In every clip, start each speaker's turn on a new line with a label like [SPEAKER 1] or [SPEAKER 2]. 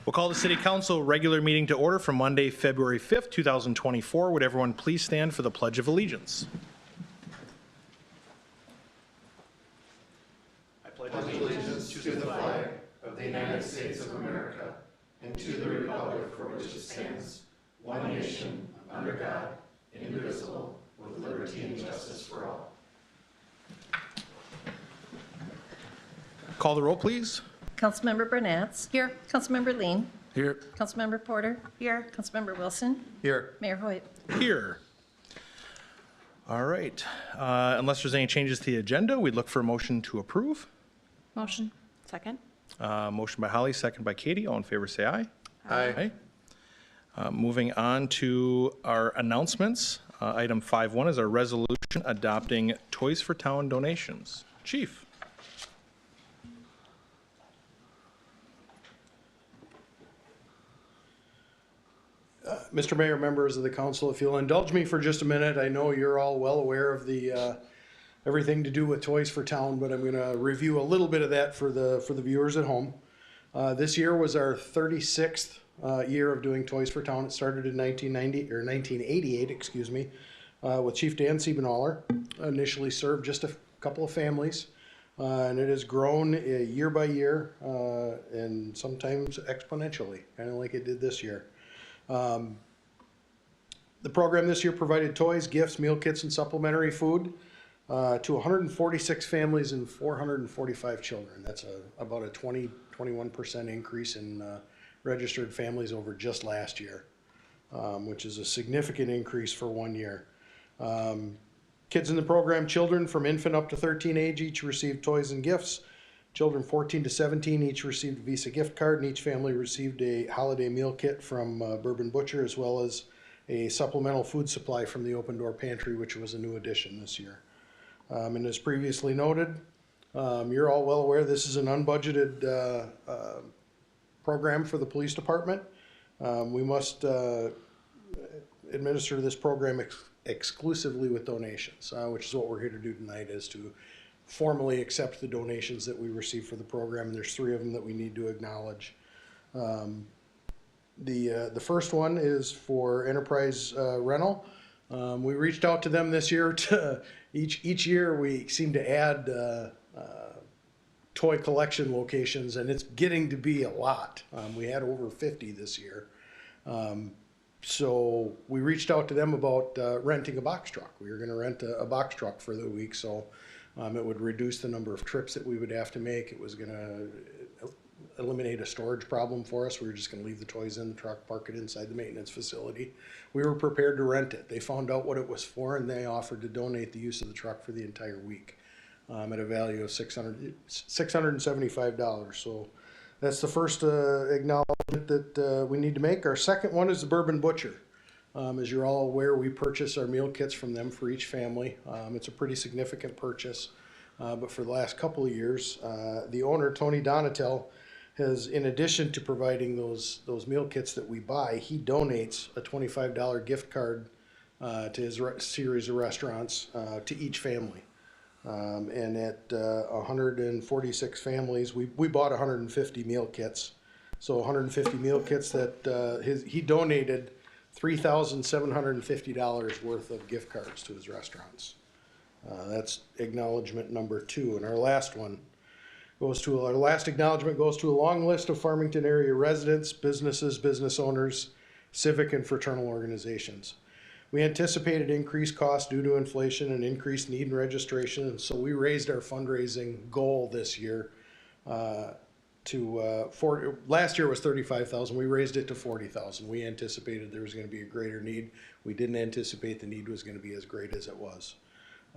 [SPEAKER 1] We'll call the City Council regular meeting to order for Monday, February 5th, 2024. Would everyone please stand for the Pledge of Allegiance? I pledge
[SPEAKER 2] allegiance to the flag of the United States of America and to the republic for which it stands, one nation, under God, indivisible, with liberty and justice for all.
[SPEAKER 1] Call the roll, please.
[SPEAKER 3] Councilmember Burnett. Here. Councilmember Lean.
[SPEAKER 1] Here.
[SPEAKER 3] Councilmember Porter. Here. Councilmember Wilson.
[SPEAKER 1] Here.
[SPEAKER 3] Mayor Hoyt.
[SPEAKER 1] Here. All right. Unless there's any changes to the agenda, we'd look for a motion to approve.
[SPEAKER 4] Motion. Second.
[SPEAKER 1] Motion by Holly, second by Katie. All in favor, say aye.
[SPEAKER 2] Aye.
[SPEAKER 1] Moving on to our announcements. Item 5.1 is our resolution adopting Toys for Town donations. Chief.
[SPEAKER 5] Mr. Mayor, members of the council, if you'll indulge me for just a minute, I know you're all well aware of the everything to do with Toys for Town, but I'm going to review a little bit of that for the viewers at home. This year was our 36th year of doing Toys for Town. It started in 1988, excuse me, with Chief Dan Siebenoller. Initially served just a couple of families, and it has grown year by year and sometimes exponentially, kind of like it did this year. The program this year provided toys, gifts, meal kits, and supplementary food to 146 families and 445 children. That's about a 21% increase in registered families over just last year, which is a significant increase for 1 year. Kids in the program, children from infant up to 13 age, each received toys and gifts. Children 14 to 17 each received a Visa gift card, and each family received a holiday meal kit from Bourbon Butcher, as well as a supplemental food supply from the Open Door Pantry, which was a new addition this year. And as previously noted, you're all well aware this is an unbudgeted program for the police department. We must administer this program exclusively with donations, which is what we're here to do tonight, is to formally accept the donations that we receive for the program, and there's 3 of them that we need to acknowledge. The first one is for Enterprise Rental. We reached out to them this year. Each year we seem to add toy collection locations, and it's getting to be a lot. We had over 50 this year. So we reached out to them about renting a box truck. We were going to rent a box truck for the week, so it would reduce the number of trips that we would have to make. It was going to eliminate a storage problem for us. We were just going to leave the toys in the truck, park it inside the maintenance facility. We were prepared to rent it. They found out what it was for, and they offered to donate the use of the truck for the entire week at a value of $675. So that's the first acknowledgement that we need to make. Our second one is the Bourbon Butcher. As you're all aware, we purchase our meal kits from them for each family. It's a pretty significant purchase, but for the last couple of years, the owner, Tony Donatel, has, in addition to providing those meal kits that we buy, he donates a $25 gift card to his series of restaurants to each family. And at 146 families, we bought 150 meal kits. So 150 meal kits that he donated $3,750 worth of gift cards to his restaurants. That's acknowledgement number 2. And our last acknowledgement goes to a long list of Farmington area residents, businesses, business owners, civic and fraternal organizations. We anticipated increased costs due to inflation and increased need in registration, and so we raised our fundraising goal this year last year was $35,000. We raised it to $40,000. We anticipated there was going to be a greater need. We didn't anticipate the need was going to be as great as it was.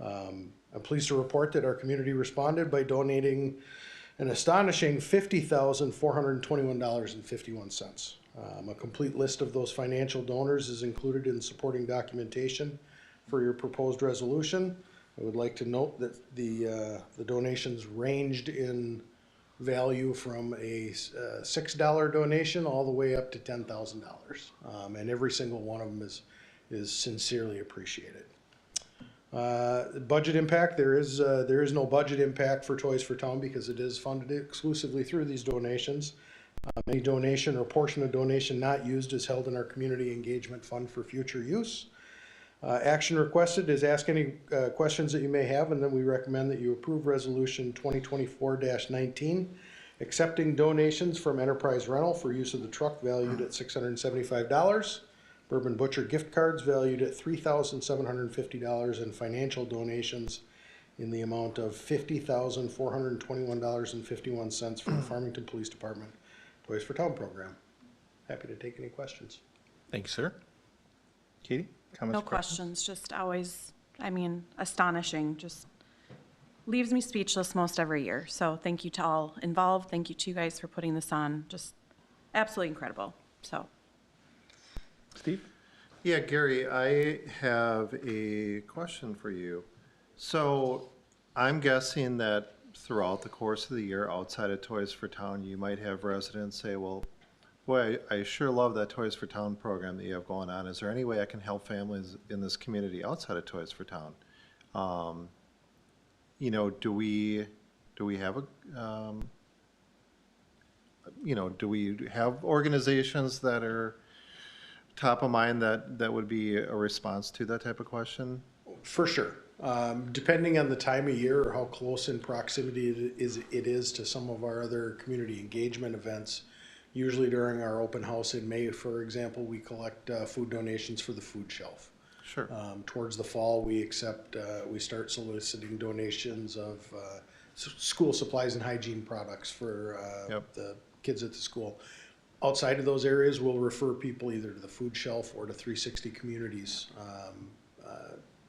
[SPEAKER 5] I'm pleased to report that our community responded by donating an astonishing $50,421.51. A complete list of those financial donors is included in supporting documentation for your proposed resolution. I would like to note that the donations ranged in value from a $6 donation all the way up to $10,000, and every single one of them is sincerely appreciated. Budget impact, there is no budget impact for Toys for Town because it is funded exclusively through these donations. Any donation or portion of donation not used is held in our community engagement fund for future use. Action requested is ask any questions that you may have, and then we recommend that you approve Resolution 2024-19, accepting donations from Enterprise Rental for use of the truck valued at $675, Bourbon Butcher gift cards valued at $3,750, and financial donations in the amount of $50,421.51 for the Farmington Police Department Toys for Town program. Happy to take any questions.
[SPEAKER 1] Thank you, sir. Katie, comments?
[SPEAKER 4] No
[SPEAKER 1] or questions?
[SPEAKER 4] questions, just always, I mean, astonishing, just leaves me speechless most every year. So thank you to all involved. Thank you to you guys for putting this on. Just absolutely incredible. So.
[SPEAKER 1] Steve?
[SPEAKER 2] Yeah, Gary, I have a question for you. So I'm guessing that throughout the course of the year, outside of Toys for Town, you might have residents say, well, boy, I sure love that Toys for Town program that you have going on. Is there any way I can help families in this community outside of Toys for Town? You know, do we have a, you know, do we have organizations that are top of mind that would be a response to that type of question?
[SPEAKER 5] For sure. Depending on the time of year or how close in proximity it is to some of our other community engagement events, usually during our open house in May, for example, we collect food donations for the food shelf.
[SPEAKER 2] Sure.
[SPEAKER 5] Towards the fall, we start soliciting donations of school supplies and hygiene products for
[SPEAKER 2] Yep.
[SPEAKER 5] the kids at the school. Outside of those areas, we'll refer people either to the food shelf or to 360 Communities,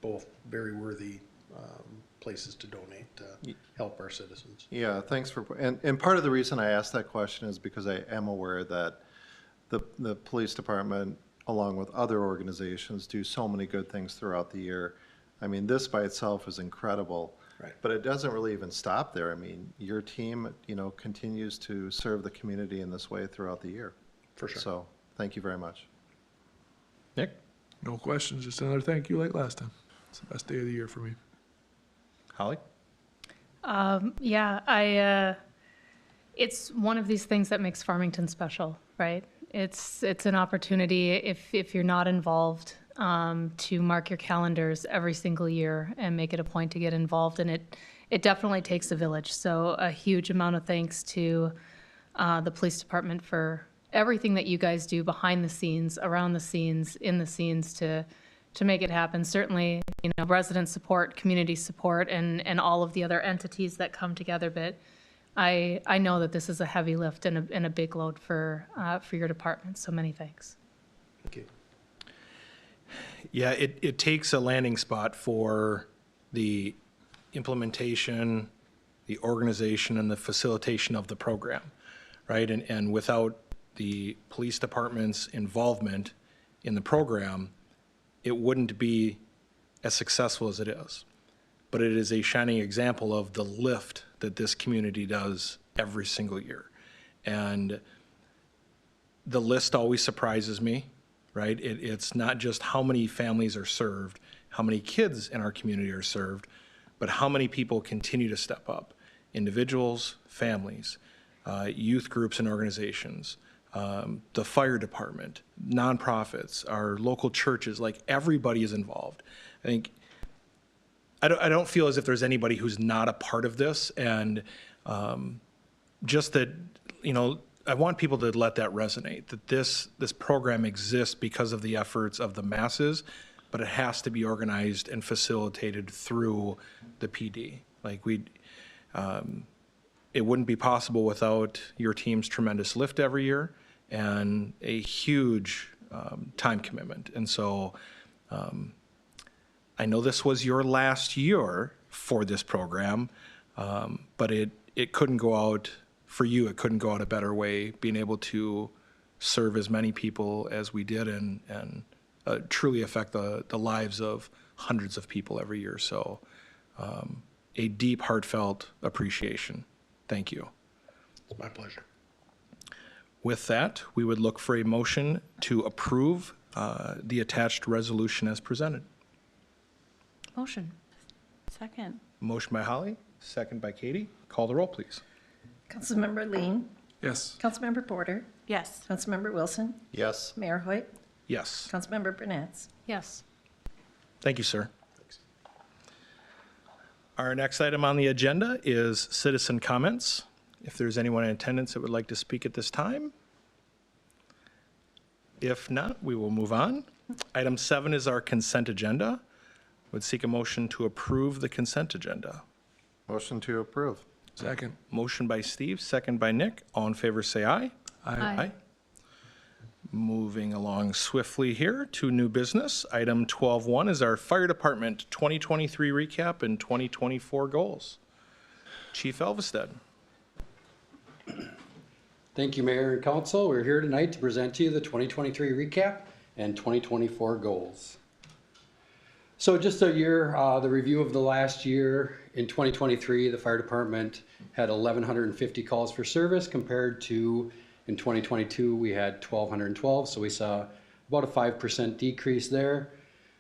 [SPEAKER 5] both very worthy places to donate to help our citizens.
[SPEAKER 2] Yeah, thanks for, and part of the reason I asked that question is because I am aware that the police department, along with other organizations, do so many good things throughout the year. I mean, this by itself is incredible.
[SPEAKER 5] Right.
[SPEAKER 2] But it doesn't really even stop there. I mean, your team, you know, continues to serve the community in this way throughout the year.
[SPEAKER 5] For sure.
[SPEAKER 2] So, thank you very much.
[SPEAKER 1] Nick?
[SPEAKER 6] No questions, just another thank you like last time. It's the best day of the year for me.
[SPEAKER 1] Holly?
[SPEAKER 7] It's one of these things that makes Farmington special, right? It's an opportunity, if you're not involved, to mark your calendars every single year and make it a point to get involved. And it definitely takes a village. So a huge amount of thanks to the police department for everything that you guys do behind the scenes, around the scenes, in the scenes to make it happen. Certainly, you know, resident support, community support, and all of the other entities that come together. But I know that this is a heavy lift and a big load for your department. So many thanks.
[SPEAKER 5] Thank you.
[SPEAKER 1] Yeah, it takes a landing spot for the implementation, the organization, and the facilitation of the program, right? And without the police department's involvement in the program, it wouldn't be as successful as it is. But it is a shining example of the lift that this community does every single year. And the list always surprises me, right? It's not just how many families are served, how many kids in our community are served, but how many people continue to step up. Individuals, families, youth groups and organizations, the fire department, nonprofits, our local churches, like everybody is involved. I think, I don't feel as if there's anybody who's not a part of this, and just that, you know, I want people to let that resonate, that this program exists because of the efforts of the masses, but it has to be organized and facilitated through the PD. Like it wouldn't be possible without your team's tremendous lift every year and a huge time commitment. And so I know this was your last year for this program, but it couldn't go out for you. It couldn't go out a better way, being able to serve as many people as we did and truly affect the lives of hundreds of people every year. So a deep, heartfelt appreciation. Thank you.
[SPEAKER 5] It's my pleasure.
[SPEAKER 1] With that, we would look for a motion to approve the attached resolution as presented.
[SPEAKER 4] Motion. Second.
[SPEAKER 1] Motion by Holly, second by Katie. Call the roll, please.
[SPEAKER 3] Councilmember Lean,
[SPEAKER 6] Yes.
[SPEAKER 3] Councilmember Porter,
[SPEAKER 4] Yes.
[SPEAKER 3] Councilmember Wilson,
[SPEAKER 2] Yes.
[SPEAKER 3] Mayor Hoyt,
[SPEAKER 1] Yes.
[SPEAKER 3] Councilmember Bernatz.
[SPEAKER 7] Yes.
[SPEAKER 1] Thank you, sir. Our next item on the agenda is citizen comments. If there's anyone in attendance that would like to speak at this time. If not, we will move on. Item 7 is our consent agenda. Would seek a motion to approve the consent agenda.
[SPEAKER 2] Motion to approve.
[SPEAKER 6] Second.
[SPEAKER 1] Motion by Steve, second by Nick. All in favor, say aye.
[SPEAKER 7] Aye.
[SPEAKER 1] Moving along swiftly here to new business. Item 12.1 is our Fire Department 2023 recap and 2024 goals. Chief Elvested.
[SPEAKER 8] Thank you, Mayor and Council. We're here tonight to present to you the 2023 recap and 2024 goals. So just a year, the review of the last year. In 2023, the fire department had 1,150 calls for service compared to in 2022, we had 1,212. So we saw about a 5% decrease there.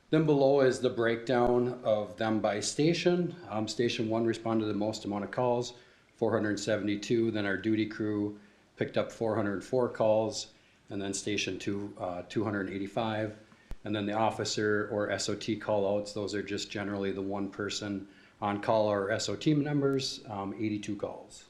[SPEAKER 8] Then below is the breakdown of them by station. Station 1 responded to the most amount of calls, 472. Then our duty crew picked up 404 calls. And then Station 2, 285. And then the officer or SOT callouts, those are just generally the one person on call or SOT members, 82 calls.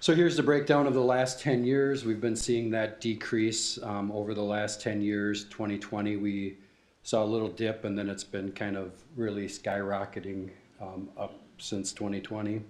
[SPEAKER 8] So here's the breakdown of the last 10 years. We've been seeing that decrease over the last 10 years. 2020, we saw a little dip, and then it's been kind of really skyrocketing up since 2020.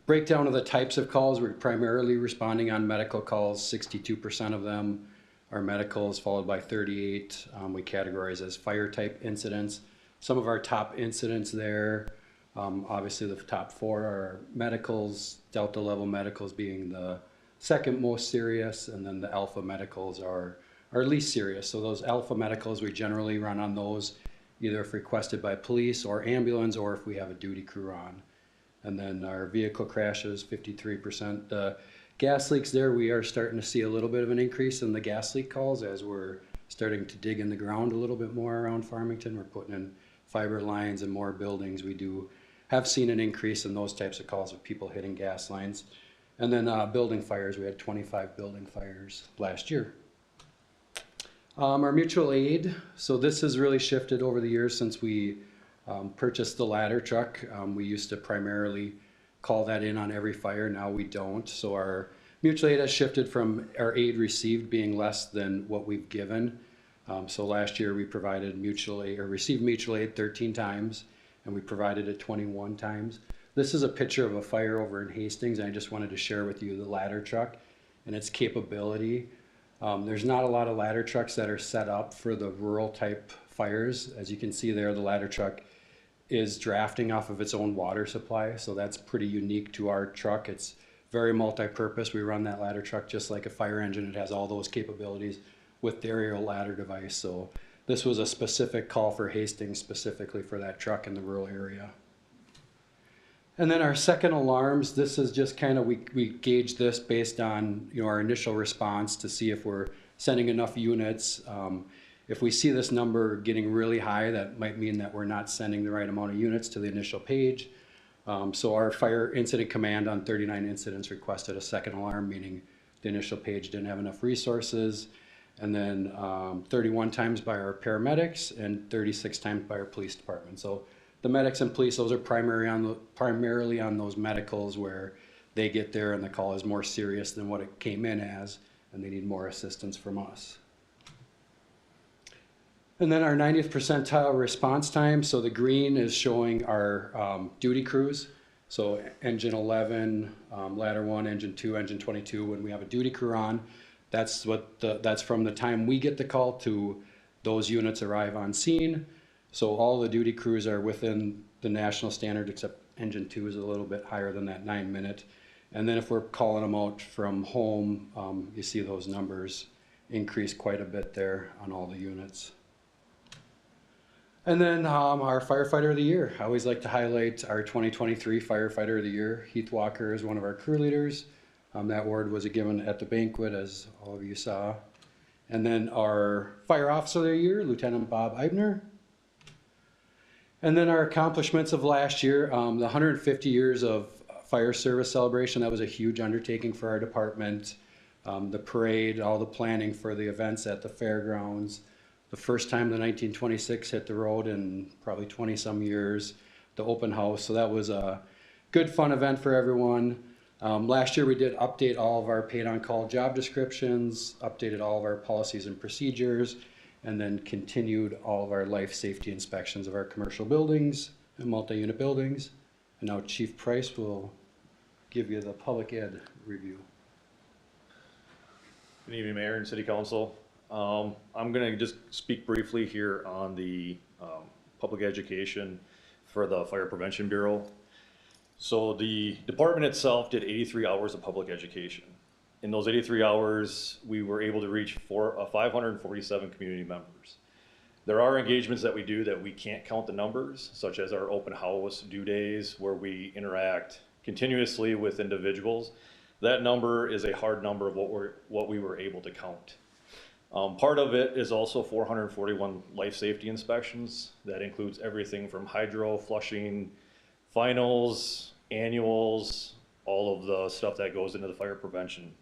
[SPEAKER 8] Breakdown of the types of calls. We're primarily responding on medical calls, 62% of them are medicals, followed by 38 we categorize as fire type incidents. Some of our top incidents there, obviously the top 4 are medicals, Delta level medicals being the second most serious, and then the Alpha medicals are least serious. So those Alpha medicals, we generally run on those either if requested by police or ambulance, or if we have a duty crew on. And then our vehicle crashes, 53%. Gas leaks there, we are starting to see a little bit of an increase in the gas leak calls as we're starting to dig in the ground a little bit more around Farmington. We're putting in fiber lines and more buildings. We have seen an increase in those types of calls of people hitting gas lines. And then building fires, we had 25 building fires last year. Our mutual aid, so this has really shifted over the years since we purchased the ladder truck. We used to primarily call that in on every fire. Now we don't. So our mutual aid has shifted from our aid received being less than what we've given. So last year we provided mutual aid or received mutual aid 13 times, and we provided it 21 times. This is a picture of a fire over in Hastings, and I just wanted to share with you the ladder truck and its capability. There's not a lot of ladder trucks that are set up for the rural type fires. As you can see there, the ladder truck is drafting off of its own water supply, so that's pretty unique to our truck. It's very multi-purpose. We run that ladder truck just like a fire engine. It has all those capabilities with the aerial ladder device. So this was a specific call for Hastings specifically for that truck in the rural area. And then our second alarms, this is just kind of, we gauge this based on our initial response to see if we're sending enough units. If we see this number getting really high, that might mean that we're not sending the right amount of units to the initial page. So our fire incident command on 39 incidents requested a second alarm, meaning the initial page didn't have enough resources. And then 31 times by our paramedics and 36 times by our police department. So the medics and police, those are primarily on those medicals where they get there and the call is more serious than what it came in as, and they need more assistance from us. And then our 90th percentile response time. So the green is showing our duty crews. So engine 11, ladder 1, engine 2, engine 22, when we have a duty crew on, that's from the time we get the call to those units arrive on scene. So all the duty crews are within the national standard, except engine 2 is a little bit higher than that 9-minute. And then if we're calling them out from home, you see those numbers increase quite a bit there on all the units. And then our Firefighter of the Year. I always like to highlight our 2023 Firefighter of the Year. Heath Walker is one of our crew leaders. That award was given at the banquet, as all of you saw. And then our Fire Officer of the Year, Lieutenant Bob Eibner. And then our accomplishments of last year, the 150 years of fire service celebration. That was a huge undertaking for our department. The parade, all the planning for the events at the fairgrounds. The first time the 1926 hit the road in probably 20-some years, the open house. So that was a good, fun event for everyone. Last year we did update all of our paid on-call job descriptions, updated all of our policies and procedures, and then continued all of our life safety inspections of our commercial buildings and multi-unit buildings. And now Chief Price will give you the public ed review.
[SPEAKER 9] Good evening, Mayor and City Council. I'm going to just speak briefly here on the public education for the Fire Prevention Bureau. So the department itself did 83 hours of public education. In those 83 hours, we were able to reach 547 community members. There are engagements that we do that we can't count the numbers, such as our open house due days, where we interact continuously with individuals. That number is a hard number of what we were able to count. Part of it is also 441 life safety inspections. That includes everything from hydro, flushing, finals, annuals, all of the stuff that goes into the fire prevention.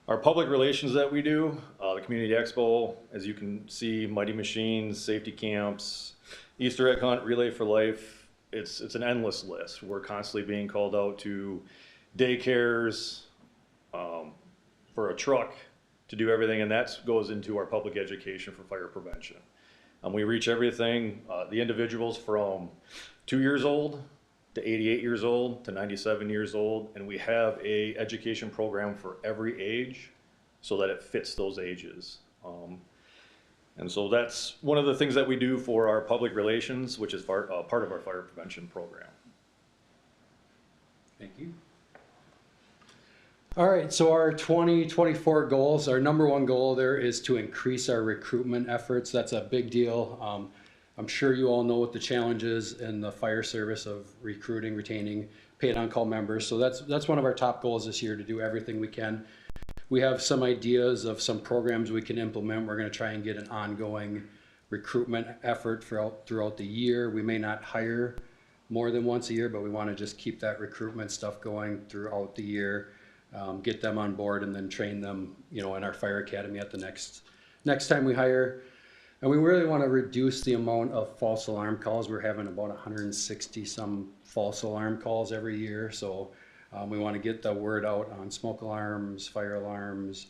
[SPEAKER 9] Our public relations that we do, the Community Expo, as you can see, Mighty Machines, safety camps, Easter egg hunt, Relay for Life, it's an endless list. We're constantly being called out to daycares, for a truck to do everything, and that goes into our public education for fire prevention. We reach everything, the individuals from 2 years old to 88 years old to 97 years old, and we have a education program for every age so that it fits those ages. And so that's one of the things that we do for our public relations, which is part of our fire prevention program.
[SPEAKER 8] Thank you. All right, so our 2024 goals, our number one goal there is to increase our recruitment efforts. That's a big deal. I'm sure you all know what the challenge is in the fire service of recruiting, retaining paid on-call members. So that's one of our top goals this year, to do everything we can. We have some ideas of some programs we can implement. We're going to try and get an ongoing recruitment effort throughout the year. We may not hire more than once a year, but we want to just keep that recruitment stuff going throughout the year, get them on board, and then train them, in our fire academy at the next time we hire. And we really want to reduce the amount of false alarm calls. We're having about 160 some false alarm calls every year. So we want to get the word out on smoke alarms, fire alarms,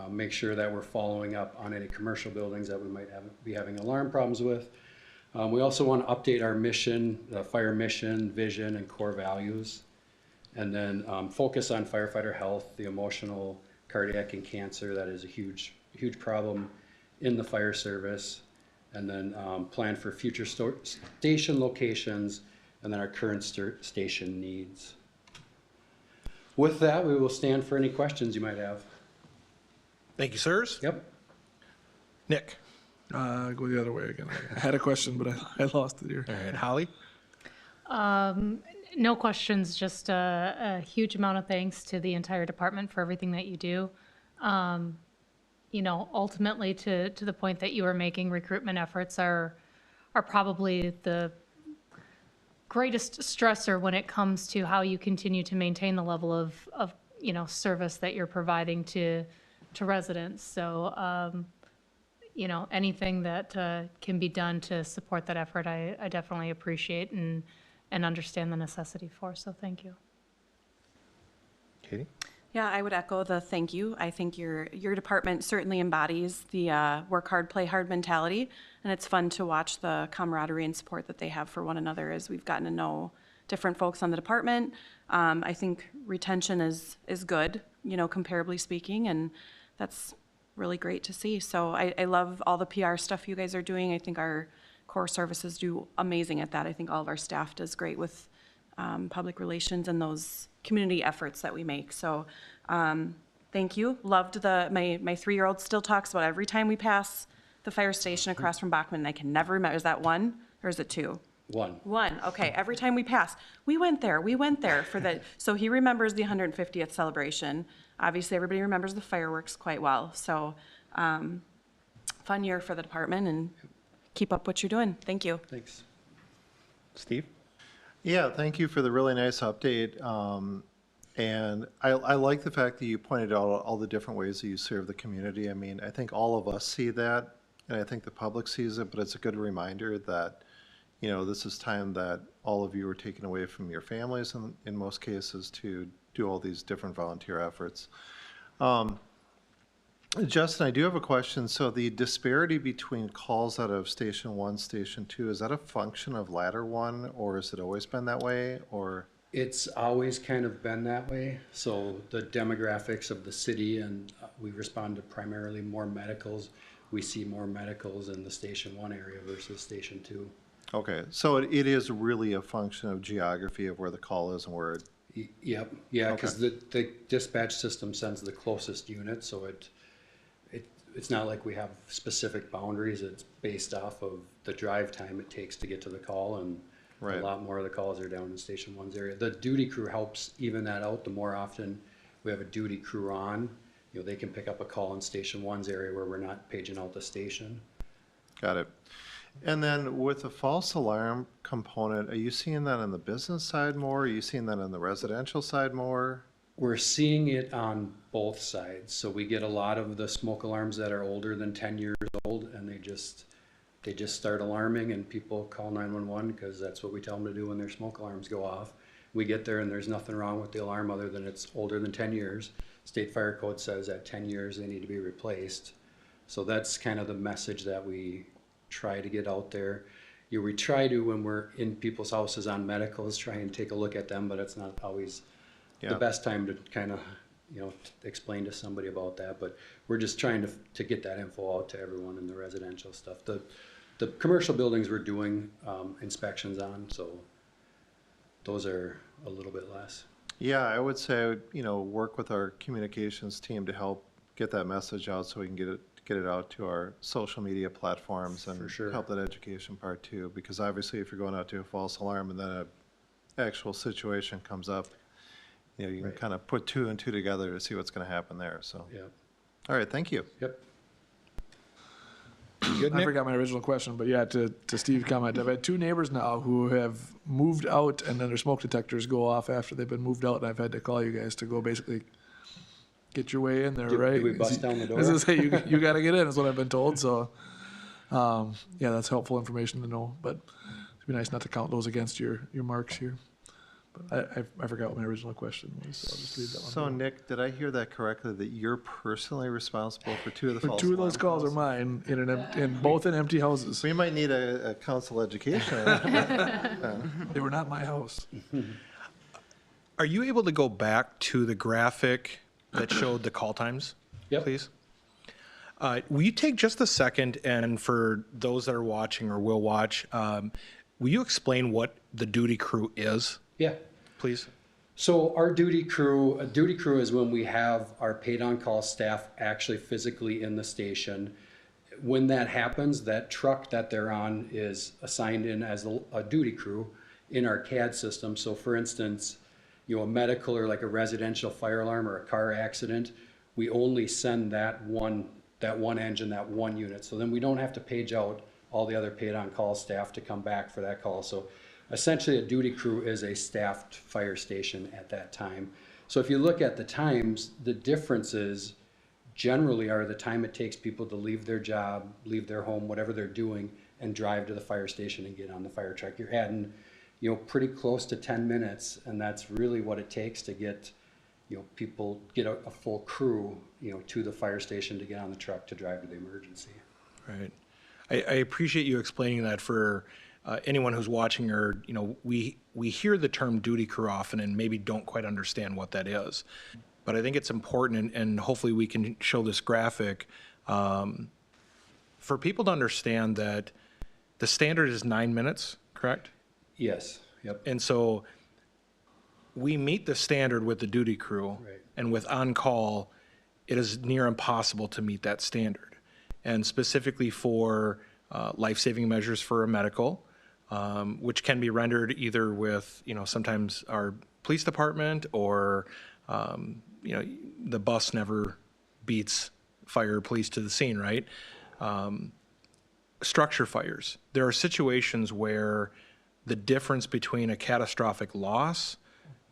[SPEAKER 8] make sure that we're following up on any commercial buildings that we might be having alarm problems with. We also want to update our mission, the fire mission, vision, and core values. And then focus on firefighter health, the emotional, cardiac, and cancer. That is a huge problem in the fire service. And then plan for future station locations, and then our current station needs. With that, we will stand for any questions you might have.
[SPEAKER 1] Thank you, sirs.
[SPEAKER 8] Yep.
[SPEAKER 1] Nick.
[SPEAKER 6] Go the other way again. I had a question, but I lost it here.
[SPEAKER 1] All right, Holly.
[SPEAKER 7] No questions, just a huge amount of thanks to the entire department for everything that you do. Ultimately to the point that you were making, recruitment efforts are probably the greatest stressor when it comes to how you continue to maintain the level of service that you're providing to residents. So, anything that can be done to support that effort, I definitely appreciate and understand the necessity for. So thank you.
[SPEAKER 1] Katie.
[SPEAKER 4] Yeah, I would echo the thank you. I think your department certainly embodies the work hard, play hard mentality, and it's fun to watch the camaraderie and support that they have for one another as we've gotten to know different folks on the department. I think retention is good, comparably speaking, and that's really great to see. So I love all the PR stuff you guys are doing. I think our core services do amazing at that. I think all of our staff does great with public relations and those community efforts that we make. So thank you. Loved my 3-year-old still talks about every time we pass the fire station across from Bachman, and I can never remember, is that 1 or is it 2? 1. Okay, every time we pass, we went there for the, so he remembers the 150th celebration. Obviously, everybody remembers the fireworks quite well. So fun year for the department, and keep up what you're doing. Thank you.
[SPEAKER 8] Thanks.
[SPEAKER 1] Steve.
[SPEAKER 2] Yeah, thank you for the really nice update. And I like the fact that you pointed out all the different ways that you serve the community. I mean, I think all of us see that, and I think the public sees it, but it's a good reminder that, this is time that all of you are taken away from your families in most cases to do all these different volunteer efforts. Justin, I do have a question. So the disparity between calls out of Station 1, Station 2, is that a function of Ladder 1, or has it always been that way, or?
[SPEAKER 8] It's always kind of been that way. So the demographics of the city, and we respond to primarily more medicals. We see more medicals in the Station 1 area versus Station 2.
[SPEAKER 2] Okay, so it is really a function of geography of where the call is and where it.
[SPEAKER 8] Yep, yeah, because the dispatch system sends the closest unit, so it's not like we have specific boundaries. It's based off of the drive time it takes to get to the call, and
[SPEAKER 2] Right.
[SPEAKER 8] a lot more of the calls are down in Station 1's area. The duty crew helps even that out. The more often we have a duty crew on, they can pick up a call in Station 1's area where we're not paging out the station.
[SPEAKER 2] Got it. And then with the false alarm component, are you seeing that on the business side more? Are you seeing that on the residential side more?
[SPEAKER 8] We're seeing it on both sides. So we get a lot of the smoke alarms that are older than 10 years old, and they just start alarming, and people call 911 because that's what we tell them to do when their smoke alarms go off. We get there and there's nothing wrong with the alarm other than it's older than 10 years. State Fire Code says at 10 years they need to be replaced. So that's kind of the message that we try to get out there. We try to, when we're in people's houses on medicals, try and take a look at them, but it's not always the best time to kind of, explain to somebody about that. But we're just trying to get that info out to everyone in the residential stuff. The commercial buildings we're doing inspections on, so those are a little bit less.
[SPEAKER 2] Yeah, I would say, work with our communications team to help get that message out so we can get it out to our social media platforms and
[SPEAKER 8] For sure.
[SPEAKER 2] help that education part too. Because obviously if you're going out to a false alarm and then an actual situation comes up, you can
[SPEAKER 8] Right.
[SPEAKER 2] kind of put two and two together to see what's going to happen there. So,
[SPEAKER 8] Yeah.
[SPEAKER 2] all right, thank you.
[SPEAKER 8] Yep.
[SPEAKER 1] Good,
[SPEAKER 6] I
[SPEAKER 1] Nick?
[SPEAKER 6] forgot my original question, but yeah, to Steve's comment, I've had two neighbors now who have moved out and then their smoke detectors go off after they've been moved out, and I've had to call you guys to go basically get your way in there, right?
[SPEAKER 8] Do we bust down the door?
[SPEAKER 6] I was gonna say, you gotta get in, is what I've been told, so, yeah, that's helpful information to know, but it'd be nice not to count those against your marks here. But I forgot what my original question was, so I'll just leave that one.
[SPEAKER 2] So
[SPEAKER 6] alone.
[SPEAKER 2] Nick, did I hear that correctly, that you're personally responsible for two of the
[SPEAKER 6] But
[SPEAKER 2] false
[SPEAKER 6] two of those
[SPEAKER 2] alarm
[SPEAKER 6] calls are mine in both in empty houses.
[SPEAKER 2] We might need a council education.
[SPEAKER 6] They were not my house.
[SPEAKER 1] Are you able to go back to the graphic that showed the call times,
[SPEAKER 8] Yep.
[SPEAKER 1] please? Will you take just a second, and for those that are watching or will watch, will you explain what the duty crew is,
[SPEAKER 8] Yeah.
[SPEAKER 1] please?
[SPEAKER 8] So a duty crew is when we have our paid on-call staff actually physically in the station. When that happens, that truck that they're on is assigned in as a duty crew in our CAD system. So for instance, a medical or like a residential fire alarm or a car accident, we only send that one engine, that one unit. So then we don't have to page out all the other paid on-call staff to come back for that call. So essentially, a duty crew is a staffed fire station at that time. So if you look at the times, the differences generally are the time it takes people to leave their job, leave their home, whatever they're doing, and drive to the fire station and get on the fire truck. You're adding, pretty close to 10 minutes, and that's really what it takes to get, people, get a full crew, to the fire station to get on the truck to drive to the emergency.
[SPEAKER 1] Right. I appreciate you explaining that for anyone who's watching, or, we hear the term duty crew often and maybe don't quite understand what that is. But I think it's important, and hopefully we can show this graphic for people to understand that the standard is 9 minutes, correct?
[SPEAKER 8] Yes, yep.
[SPEAKER 1] And so we meet the standard with the duty crew,
[SPEAKER 8] Right.
[SPEAKER 1] and with on-call, it is near impossible to meet that standard. And specifically for life-saving measures for a medical, which can be rendered either with, sometimes our police department or, the bus never beats fire or police to the scene, right? Structure fires. There are situations where the difference between a catastrophic loss,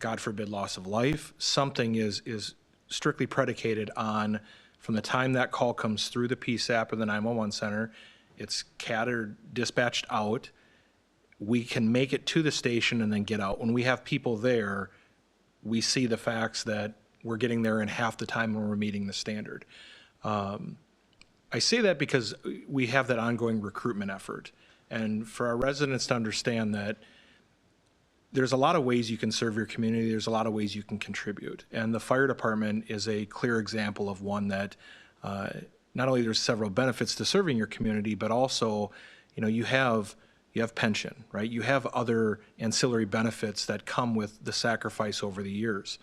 [SPEAKER 1] God forbid, loss of life, something is strictly predicated on from the time that call comes through the PSAP or the 911 center, it's CAT or dispatched out, we can make it to the station and then get out. When we have people there, we see the facts that we're getting there in half the time when we're meeting the standard. I say that because we have that ongoing recruitment effort. And for our residents to understand that there's a lot of ways you can serve your community, there's a lot of ways you can contribute. And the fire department is a clear example of one that not only there's several benefits to serving your community, but also, you have pension, right? You have other ancillary benefits that come with the sacrifice over the years.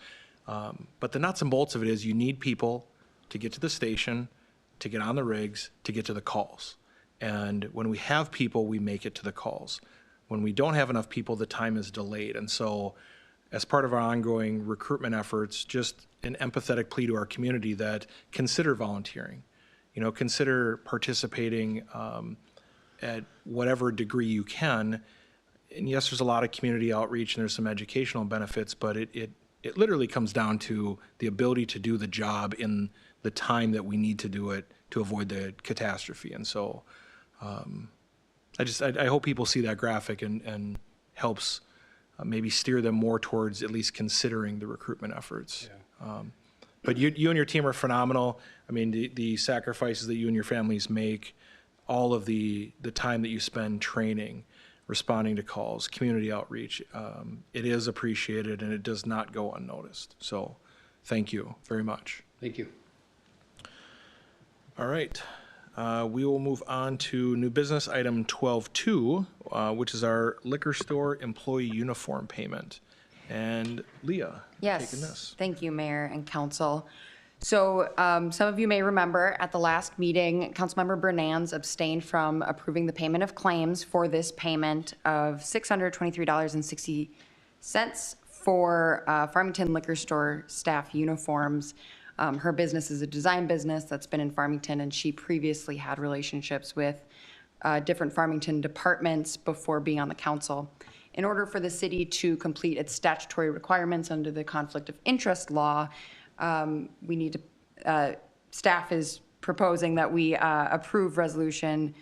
[SPEAKER 1] But the nuts and bolts of it is you need people to get to the station, to get on the rigs, to get to the calls. And when we have people, we make it to the calls. When we don't have enough people, the time is delayed. And so as part of our ongoing recruitment efforts, just an empathetic plea to our community that consider volunteering, consider participating at whatever degree you can. And yes, there's a lot of community outreach and there's some educational benefits, but it literally comes down to the ability to do the job in the time that we need to do it to avoid the catastrophe. And so I hope people see that graphic and helps maybe steer them more towards at least considering the recruitment efforts. Yeah. But you and your team are phenomenal. I mean, the sacrifices that you and your families make, all of the time that you spend training, responding to calls, community outreach, it is appreciated and it does not go unnoticed. So thank you very much.
[SPEAKER 8] Thank you.
[SPEAKER 1] All right. We will move on to new business item 12.2, which is our liquor store employee uniform payment. And Leah, taking this.
[SPEAKER 10] Yes, thank you, Mayor and Council. So some of you may remember at the last meeting, Councilmember Bernans abstained from approving the payment of claims for this payment of $623.60 for Farmington Liquor Store staff uniforms. Her business is a design business that's been in Farmington, and she previously had relationships with different Farmington departments before being on the council. In order for the city to complete its statutory requirements under the conflict of interest law, we need to, staff is proposing that we approve resolution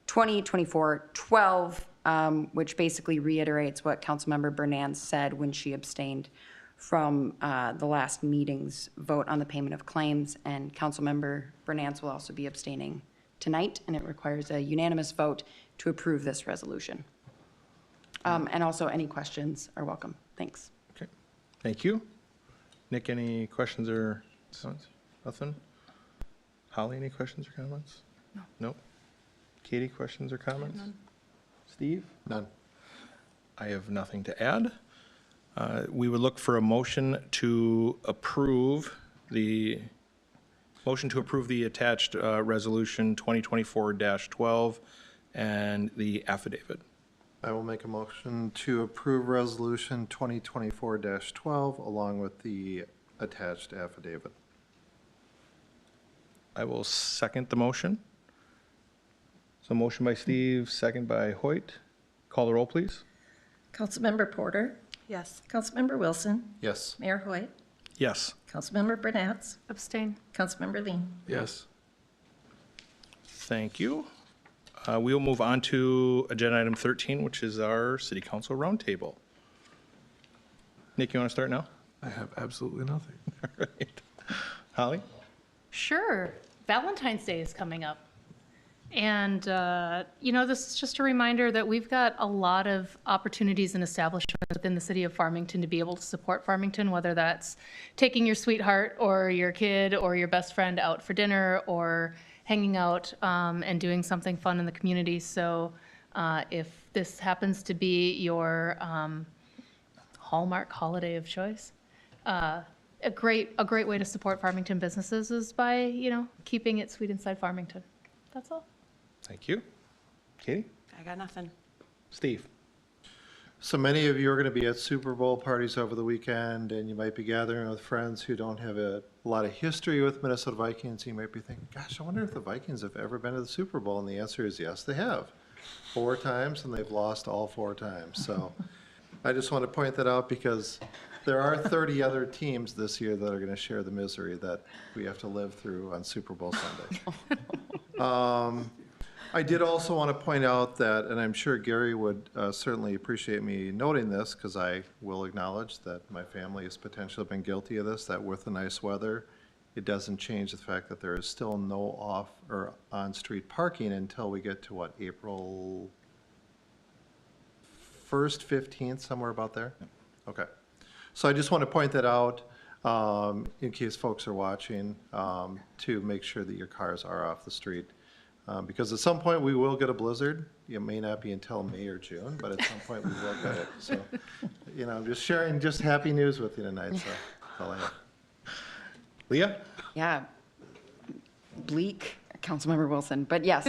[SPEAKER 10] 2024-12, which basically reiterates what Councilmember Bernans said when she abstained from the last meeting's vote on the payment of claims. And Councilmember Bernans will also be abstaining tonight, and it requires a unanimous vote to approve this resolution. And also any questions are welcome. Thanks.
[SPEAKER 1] Okay, thank you. Nick, any questions or comments? Nothing? Holly, any questions or comments? No. Nope. Katie, questions or comments? None. Steve?
[SPEAKER 2] None.
[SPEAKER 1] I have nothing to add. We would look for a motion to approve the attached resolution 2024-12 and the affidavit.
[SPEAKER 2] I will make a motion to approve resolution 2024-12 along with the attached affidavit.
[SPEAKER 1] I will second the motion. So motion by Steve, second by Hoyt. Call the roll, please.
[SPEAKER 3] Councilmember Porter,
[SPEAKER 4] Yes.
[SPEAKER 3] Councilmember Wilson,
[SPEAKER 2] Yes.
[SPEAKER 3] Mayor Hoyt,
[SPEAKER 1] Yes.
[SPEAKER 3] Councilmember Bernatz,
[SPEAKER 7] Abstain.
[SPEAKER 3] Councilmember Lean.
[SPEAKER 6] Yes.
[SPEAKER 1] Thank you. We will move on to agenda item 13, which is our city council roundtable. Nick, you want to start now?
[SPEAKER 6] I have absolutely nothing.
[SPEAKER 1] All right. Holly?
[SPEAKER 7] Sure. Valentine's Day is coming up. And, this is just a reminder that we've got a lot of opportunities and establishments within the city of Farmington to be able to support Farmington, whether that's taking your sweetheart or your kid or your best friend out for dinner or hanging out and doing something fun in the community. So if this happens to be your Hallmark holiday of choice, a great way to support Farmington businesses is by, keeping it sweet inside Farmington. That's all.
[SPEAKER 1] Thank you. Katie?
[SPEAKER 4] I got nothing.
[SPEAKER 1] Steve?
[SPEAKER 2] So many of you are going to be at Super Bowl parties over the weekend, and you might be gathering with friends who don't have a lot of history with Minnesota Vikings. You might be thinking, gosh, I wonder if the Vikings have ever been to the Super Bowl, and the answer is yes, they have. 4 times, and they've lost all 4 times. So I just want to point that out because there are 30 other teams this year that are going to share the misery that we have to live through on Super Bowl Sunday. I did also want to point out that, and I'm sure Gary would certainly appreciate me noting this, because I will acknowledge that my family has potentially been guilty of this, that with the nice weather, it doesn't change the fact that there is still no off or on-street parking until we get to what, April 1st, 15th, somewhere about there? Okay. So I just want to point that out in case folks are watching, to make sure that your cars are off the street. Because at some point we will get a blizzard. It may not be until May or June, but at some point we will get it. So, you know, I'm just sharing just happy news with you tonight, so that's all I have.
[SPEAKER 1] Leah?
[SPEAKER 10] Yeah, bleak, Councilmember Wilson, but yes.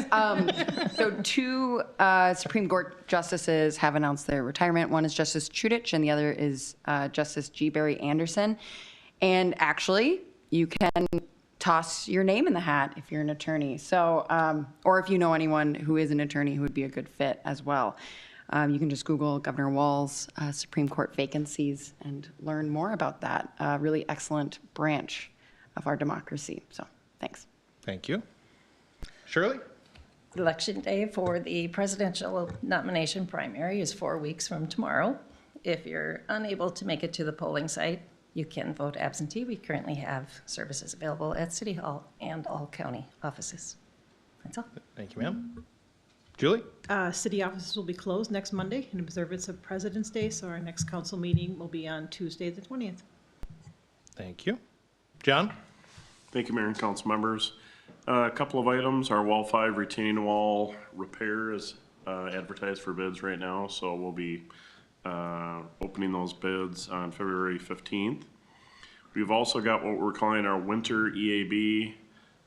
[SPEAKER 10] So 2 Supreme Court justices have announced their retirement. One is Justice Chudich and the other is Justice G. Barry Anderson. And actually, you can toss your name in the hat if you're an attorney. So, or if you know anyone who is an attorney who would be a good fit as well. You can just Google Governor Walz Supreme Court vacancies and learn more about that really excellent branch of our democracy. So, thanks.
[SPEAKER 1] Thank you. Shirley?
[SPEAKER 3] Election day for the presidential nomination primary is 4 weeks from tomorrow. If you're unable to make it to the polling site, you can vote absentee. We currently have services available at City Hall and all county offices. That's all.
[SPEAKER 1] Thank you, ma'am. Julie?
[SPEAKER 11] City offices will be closed next Monday in observance of President's Day, so our next council meeting will be on Tuesday, the 20th.
[SPEAKER 1] Thank you. John?
[SPEAKER 12] Thank you, Mayor and council members. A couple of items. Our Wall 5 retaining wall repair is advertised for bids right now, so we'll be opening those bids on February 15th. We've also got what we're calling our winter EAB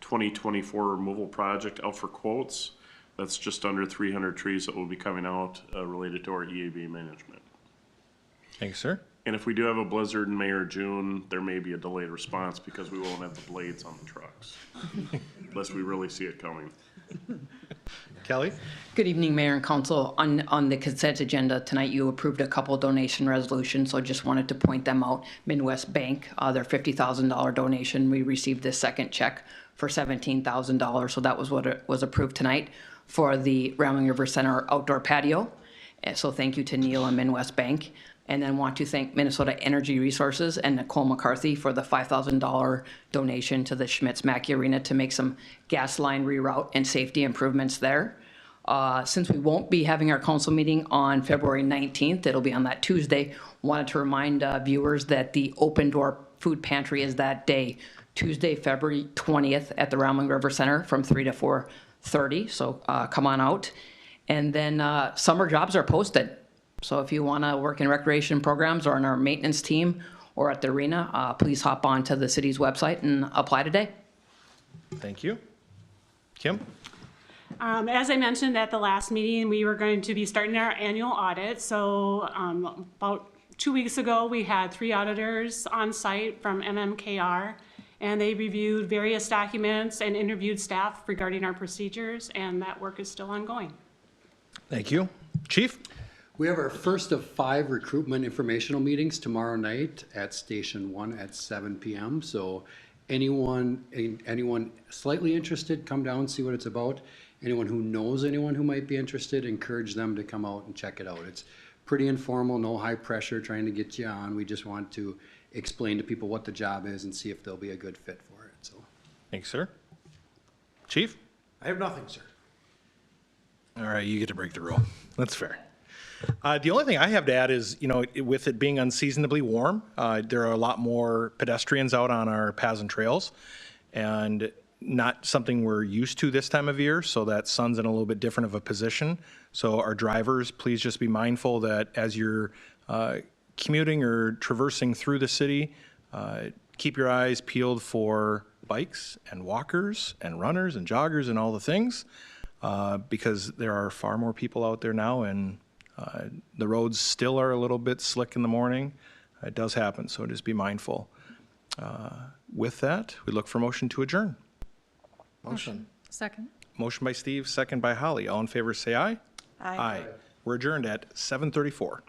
[SPEAKER 12] 2024 removal project out for quotes. That's just under 300 trees that will be coming out related to our EAB management.
[SPEAKER 1] Thanks, sir.
[SPEAKER 12] And if we do have a blizzard in May or June, there may be a delayed response because we won't have the blades on the trucks, unless we really see it coming.
[SPEAKER 1] Kelly?
[SPEAKER 13] Good evening, Mayor and Council. On the consent agenda tonight, you approved a couple donation resolutions, so I just wanted to point them out. Midwest Bank, their $50,000 donation, we received the second check for $17,000, so that was what was approved tonight for the Rambling River Center outdoor patio. And so thank you to Neil and Midwest Bank. And then want to thank Minnesota Energy Resources and Nicole McCarthy for the $5,000 donation to the Schmitz-Mackey Arena to make some gas line reroute and safety improvements there. Since we won't be having our council meeting on February 19th, it'll be on that Tuesday, wanted to remind viewers that the open door food pantry is that day, Tuesday, February 20th at the Rambling River Center from 3 to 4:30, so come on out. And then summer jobs are posted. So if you want to work in recreation programs or on our maintenance team or at the arena, please hop on to the city's website and apply today.
[SPEAKER 1] Thank you. Kim?
[SPEAKER 14] As I mentioned at the last meeting, we were going to be starting our annual audit. So about 2 weeks ago, we had 3 auditors on site from MMKR, and they reviewed various documents and interviewed staff regarding our procedures, and that work is still ongoing.
[SPEAKER 1] Thank you. Chief?
[SPEAKER 8] We have our first of 5 recruitment informational meetings tomorrow night at Station 1 at 7 p.m. So anyone slightly interested, come down, see what it's about. Anyone who knows anyone who might be interested, encourage them to come out and check it out. It's pretty informal, no high pressure trying to get you on. We just want to explain to people what the job is and see if they'll be a good fit for it. So,
[SPEAKER 1] thanks, sir. Chief?
[SPEAKER 5] I have nothing, sir.
[SPEAKER 1] All right, you get to break the rule. That's fair. The only thing I have to add is, you know, with it being unseasonably warm, there are a lot more pedestrians out on our paths and trails, and not something we're used to this time of year, so that sun's in a little bit different of a position. So our drivers, please just be mindful that as you're commuting or traversing through the city, keep your eyes peeled for bikes and walkers and runners and joggers and all the things, because there are far more people out there now, and the roads still are a little bit slick in the morning. It does happen, so just be mindful. With that, we look for motion to adjourn.
[SPEAKER 2] Motion.
[SPEAKER 3] Second.
[SPEAKER 1] Motion by Steve, second by Holly. All in favor, say aye. Aye. We're adjourned at 7:34.